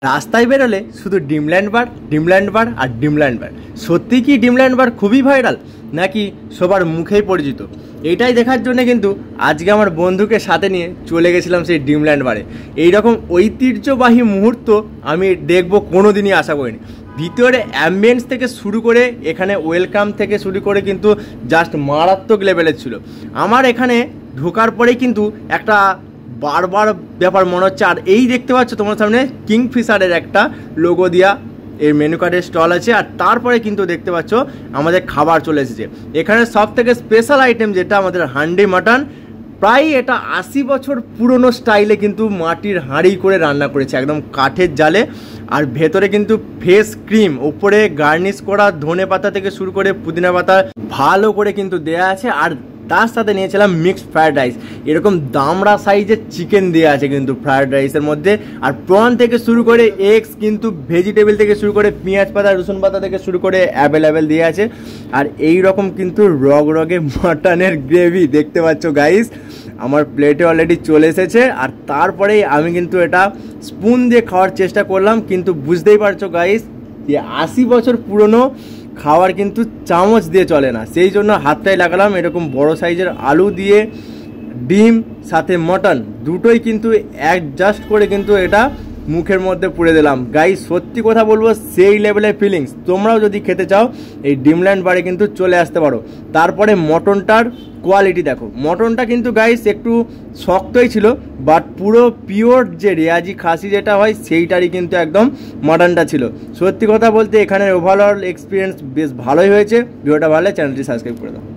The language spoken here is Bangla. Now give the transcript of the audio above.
রাস্তায় বেরোলে শুধু ড্রিমল্যান্ড বার, ড্রিমল্যান্ড বার আর ড্রিমল্যান্ড বার। সত্যি কি ড্রিমল্যান্ড বার খুবই ভাইরাল, নাকি সবার মুখেই পরিচিত? এইটাই দেখার জন্য কিন্তু আজকে আমার বন্ধুকে সাথে নিয়ে চলে গেছিলাম সেই ড্রিমল্যান্ড বারে। এইরকম ঐতিহ্যবাহী মুহূর্ত আমি দেখবো কোনো দিনই আশা করিনি। ভিতরে অ্যাম্বিয়েন্স থেকে শুরু করে এখানে ওয়েলকাম থেকে শুরু করে কিন্তু জাস্ট মারাত্মক লেভেলের ছিল। আমার এখানে ঢোকার পরেই কিন্তু একটা বারবার ব্যাপার মনে হচ্ছে। আর এই দেখতে পাচ্ছ তোমার সামনে কিংফিশারের একটা লোগো দিয়া এর মেনু কার্ডের স্টল আছে। আর তারপরে কিন্তু দেখতে পাচ্ছ আমাদের খাবার চলে এসেছে। এখানে সব থেকে স্পেশাল আইটেম যেটা আমাদের হান্ডি মাটন, প্রায় এটা 80 বছর পুরনো স্টাইলে কিন্তু মাটির হাঁড়ি করে রান্না করেছে, একদম কাঠের জালে। আর ভেতরে কিন্তু ফ্রেশ ক্রিম, ওপরে গার্নিশ করা ধনে পাতা থেকে শুরু করে পুদিনা পাতা ভালো করে কিন্তু দেয়া আছে। আর তার সাথে নিয়েছিলাম মিক্সড ফ্রায়েড রাইস, এরকম দামড়া সাইজের চিকেন দেওয়া আছে কিন্তু ফ্রায়েড রাইসের মধ্যে। আর প্রন থেকে শুরু করে এগস, কিন্তু ভেজিটেবল থেকে শুরু করে পেঁয়াজ পাতা রসুন পাতা থেকে শুরু করে অ্যাভেলেবেল দেওয়া আছে। আর এই রকম কিন্তু রগে মাটনের গ্রেভি দেখতে পাচ্ছ গাইস, আমার প্লেটে অলরেডি চলে এসেছে। আর তারপরেই আমি কিন্তু এটা স্পুন দিয়ে খাওয়ার চেষ্টা করলাম, কিন্তু বুঝতেই পারছো গাইস যে 80 বছর পুরনো খাওয়ার কিন্তু চামচ দিয়ে চলে না, সেই জন্য হাতটাই লাগালাম। এরকম বড় সাইজের আলু দিয়ে ডিম সাথে মটন দুটোই কিন্তু অ্যাডজাস্ট করে কিন্তু এটা মুখের মধ্যে পুরে দিলাম। গাইস সত্যি কথা বলবো, সেই লেভেলের ফিলিংস। তোমরাও যদি খেতে চাও এই ড্রিমল্যান্ড বারে কিন্তু চলে আসতে পারো। তারপরে মটনটার কোয়ালিটি দেখো, মটনটা কিন্তু গাইস একটু শক্তই ছিল, বাট পুরো পিওর যে রেয়াজি খাসি যেটা হয় সেইটারই কিন্তু একদম মটনটা ছিল। সত্যি কথা বলতে এখানের ওভারঅল এক্সপিরিয়েন্স বেশ ভালোই হয়েছে। ভিডিওটা ভালো লাগলে চ্যানেলটি সাবস্ক্রাইব করে দাও।